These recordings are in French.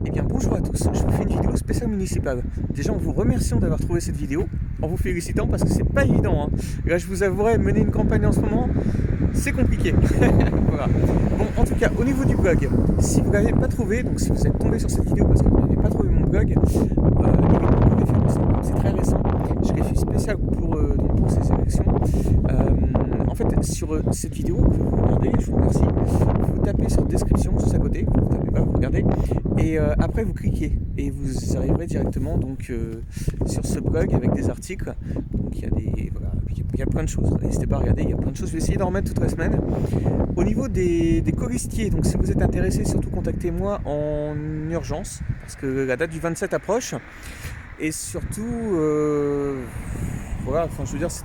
Eh bien bonjour à tous, je vous fais une vidéo spéciale municipale. Déjà en vous remerciant d'avoir trouvé cette vidéo, en vous félicitant parce que c'est pas évident. Là je vous avouerai, mener une campagne en ce moment, c'est compliqué. Voilà. Bon, en tout cas, au niveau du blog, si vous ne l'avez pas trouvé, donc si vous êtes tombé sur cette vidéo parce que vous n'avez pas trouvé mon blog, il est beaucoup référencé, c'est très récent. Je l'ai fait spécial pour ces élections. En fait, sur cette vidéo que vous regardez, je vous remercie, vous tapez sur description juste à côté, vous tapez pas, vous regardez, et après vous cliquez et vous arriverez directement donc sur ce blog avec des articles. Donc il y a plein de choses. N'hésitez pas à regarder, il y a plein de choses. Je vais essayer d'en remettre toute la semaine. Au niveau des colistiers, donc si vous êtes intéressé, surtout contactez-moi en urgence parce que la date du 27 approche. Et surtout, voilà, enfin je veux dire, c'est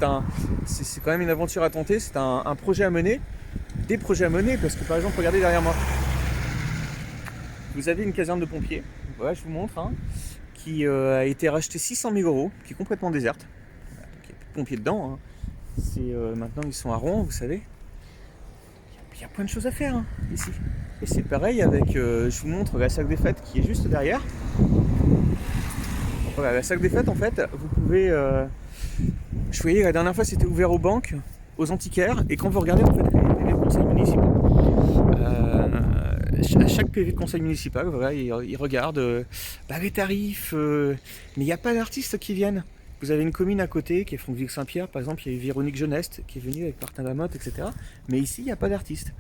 quand même une aventure à tenter, c'est un projet à mener, des projets à mener, parce que par exemple, regardez derrière moi, vous avez une caserne de pompiers, voilà, je vous montre, qui a été rachetée 600 000 €, qui est complètement déserte, donc il n'y a plus de pompiers dedans, maintenant ils sont à Rouen, vous savez, il y a plein de choses à faire ici. Et c'est pareil avec, je vous montre la salle des fêtes qui est juste derrière. Voilà, la salle des fêtes, en fait, vous pouvez... je voyais, la dernière fois, c'était ouvert aux banques, aux antiquaires, et quand vous regardez, en fait, les PV de conseil municipal, à chaque PV de conseil municipal, voilà, ils regardent les tarifs, mais il n'y a pas d'artistes qui viennent. Vous avez une commune à côté, qui est Franqueville-Saint-Pierre, par exemple, il y a eu Véronique Jeuneste, qui est venue avec Martin Lamotte, etc. Mais ici, il n'y a pas d'artistes.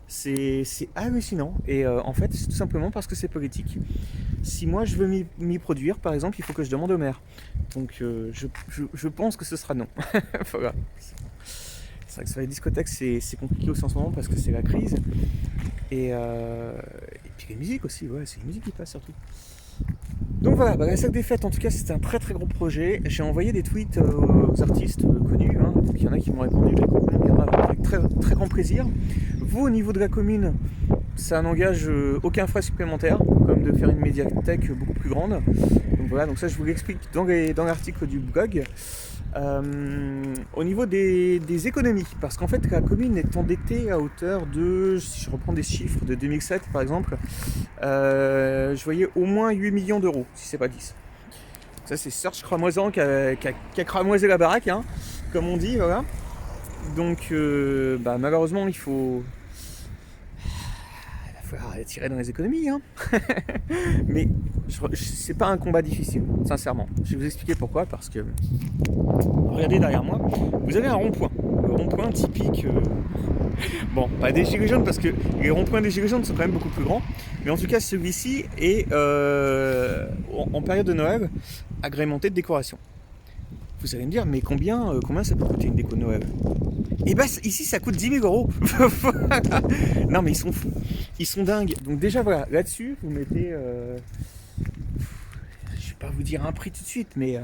C'est hallucinant, et en fait, c'est tout simplement parce que c'est politique. Si moi je veux m'y produire, par exemple, il faut que je demande au maire. Donc je pense que ce sera non. Voilà. C'est vrai que sur les discothèques, c'est compliqué aussi en ce moment parce que c'est la crise. Et puis les musiques aussi, ouais, c'est les musiques qui passent surtout. Donc voilà, la salle des fêtes, en tout cas, c'est un très très gros projet. J'ai envoyé des tweets aux artistes connus, donc il y en a qui m'ont répondu, je les comprends avec très, très grand plaisir. Vous, au niveau de la commune, ça n'engage aucun frais supplémentaire, comme de faire une médiathèque beaucoup plus grande. Donc voilà, donc ça je vous l'explique dans l'article du blog. Au niveau des économies, parce qu'en fait la commune est endettée à hauteur de, si je reprends des chiffres de 2007 par exemple, je voyais au moins 8 millions d'euros, si c'est pas 10. Ça c'est Serge Cramoisan qui a cramoisé la baraque, comme on dit, voilà. Donc malheureusement il faut tirer dans les économies, mais c'est pas un combat difficile, sincèrement. Je vais vous expliquer pourquoi, parce que regardez derrière moi, vous avez un rond-point, le rond-point typique, bon, pas des gilets jaunes parce que les ronds-points des gilets jaunes sont quand même beaucoup plus grands, mais en tout cas celui-ci est en période de Noël agrémenté de décorations. Vous allez me dire, mais combien ça peut coûter une déco de Noël? Et ici ça coûte 10 000 €. Non mais ils sont fous, ils sont dingues. Donc déjà voilà, là-dessus vous mettez, je vais pas vous dire un prix tout de suite, mais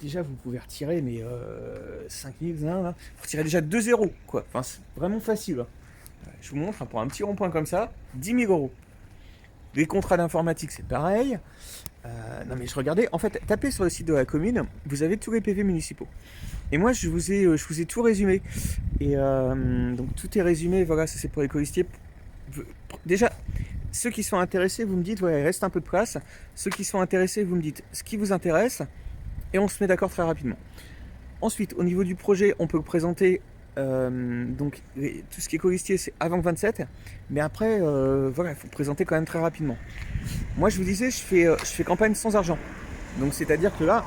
déjà vous pouvez retirer 5 000, vous retirez déjà 2 €, quoi. Enfin c'est vraiment facile. Je vous montre, pour un petit rond-point comme ça, 10 000 €. Les contrats d'informatique c'est pareil. Non mais je regardais, en fait, tapez sur le site de la commune, vous avez tous les PV municipaux. Et moi je vous ai tout résumé. Et donc tout est résumé, voilà, ça c'est pour les colistiers. Déjà, ceux qui sont intéressés, vous me dites, ouais, il reste un peu de place. Ceux qui sont intéressés, vous me dites ce qui vous intéresse. Et on se met d'accord très rapidement. Ensuite, au niveau du projet, on peut le présenter. Donc tout ce qui est colistier, c'est avant le 27. Mais après, voilà, il faut le présenter quand même très rapidement. Moi je vous disais, je fais campagne sans argent. Donc c'est-à-dire que là,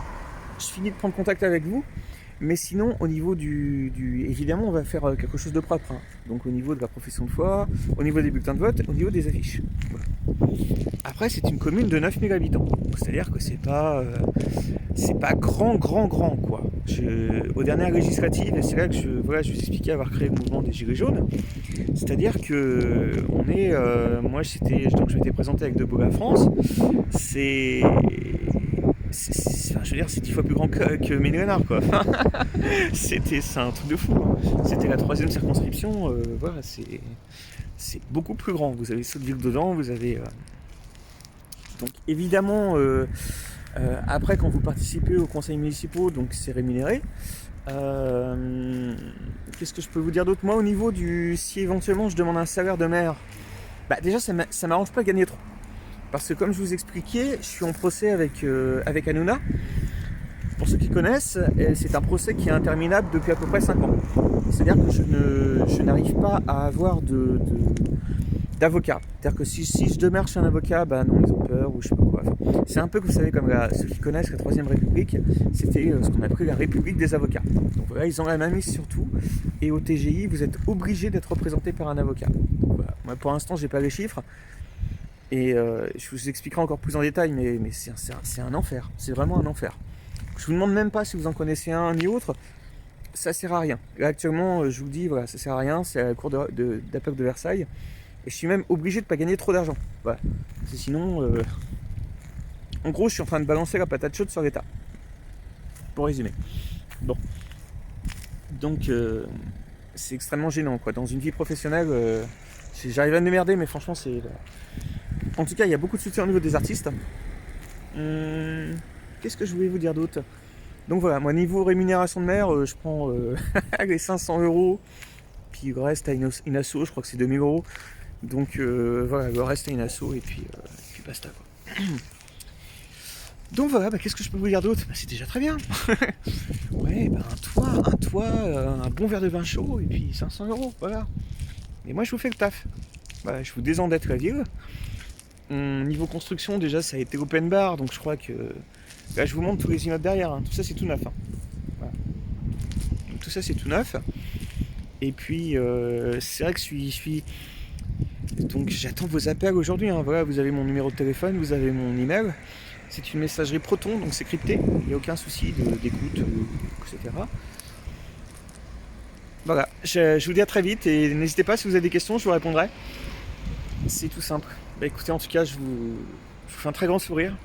je finis de prendre contact avec vous. Mais sinon, au niveau évidemment, on va faire quelque chose de propre. Donc au niveau de la profession de foi, au niveau des bulletins de vote, au niveau des affiches. Voilà. Après, c'est une commune de 9 000 habitants. C'est-à-dire que c'est pas grand, quoi. Aux dernières législatives, c'est là que je vous expliquais avoir créé le mouvement des Gilets jaunes. C'est-à-dire que moi j'ai été présenté avec Debout la France. Je veux dire, c'est 10 fois plus grand que Ménonard, quoi. C'est un truc de fou. C'était la 3e circonscription. Voilà, c'est beaucoup plus grand. Vous avez Sotteville dedans, vous avez. Donc évidemment, après quand vous participez aux conseils municipaux, donc c'est rémunéré. Qu'est-ce que je peux vous dire d'autre? Moi, au niveau si éventuellement je demande un salaire de maire, déjà ça m'arrange pas de gagner trop. Parce que comme je vous expliquais, je suis en procès avec Hanouna. Pour ceux qui connaissent, c'est un procès qui est interminable depuis à peu près 5 ans. C'est-à-dire que je n'arrive pas à avoir d'avocat. C'est-à-dire que si je demeure chez un avocat, bah non, ils ont peur ou je sais pas quoi. Enfin, c'est un peu, vous savez, comme ceux qui connaissent la Troisième République, c'était ce qu'on appelait la République des avocats. Donc voilà, ils ont la main mise sur tout. Et au TGI, vous êtes obligé d'être représenté par un avocat. Donc voilà. Moi, pour l'instant, j'ai pas les chiffres. Et je vous expliquerai encore plus en détail, mais c'est un enfer. C'est vraiment un enfer. Je vous demande même pas si vous en connaissez un ni autre. Ça sert à rien. Là, actuellement, je vous dis, voilà, ça sert à rien. C'est à la cour d'appel de Versailles. Et je suis même obligé de ne pas gagner trop d'argent. Voilà. Parce que sinon, en gros, je suis en train de balancer la patate chaude sur l'État. Pour résumer. Bon. Donc, c'est extrêmement gênant, quoi. Dans une vie professionnelle, j'arrive à me démerder, mais franchement, c'est... En tout cas, il y a beaucoup de soutien au niveau des artistes. Qu'est-ce que je voulais vous dire d'autre? Donc voilà, moi, niveau rémunération de maire, je prends les 500 €. Puis le reste à une asso, je crois que c'est 2000 €. Donc voilà, le reste à une asso et puis basta, quoi. Donc voilà, qu'est-ce que je peux vous dire d'autre? C'est déjà très bien. Ouais, un toit, un bon verre de vin chaud et puis 500 €, voilà. Et moi je vous fais le taf. Voilà, je vous désendette la ville. Niveau construction, déjà ça a été open bar, donc je crois que... Là je vous montre tous les immeubles derrière, hein. Tout ça c'est tout neuf. Hein. Voilà. Donc, tout ça c'est tout neuf. Et puis c'est vrai que je suis... Donc j'attends vos appels aujourd'hui, hein. Voilà, vous avez mon numéro de téléphone, vous avez mon email. C'est une messagerie Proton, donc c'est crypté, il n'y a aucun souci d'écoute, etc. Voilà, je vous dis à très vite et n'hésitez pas si vous avez des questions, je vous répondrai. C'est tout simple. Écoutez, en tout cas, je vous fais un très grand sourire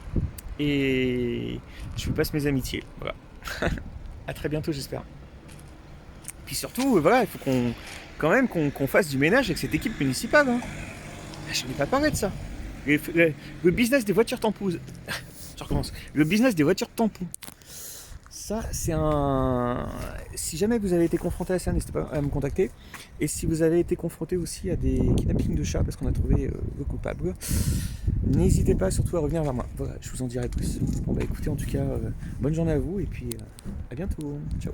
et je vous passe mes amitiés. Voilà. À très bientôt, j'espère. Puis surtout, voilà, il faut qu'on fasse du ménage avec cette équipe municipale. Hein. Je n'ai pas parlé de ça. Le business des voitures tampons. Je recommence. Le business des voitures tampons. Ça, c'est un... Si jamais vous avez été confronté à ça, n'hésitez pas à me contacter. Et si vous avez été confronté aussi à des kidnappings de chats, parce qu'on a trouvé le coupable, n'hésitez pas surtout à revenir vers moi. Voilà, je vous en dirai plus. Bon, écoutez, en tout cas, bonne journée à vous et puis à bientôt. Ciao.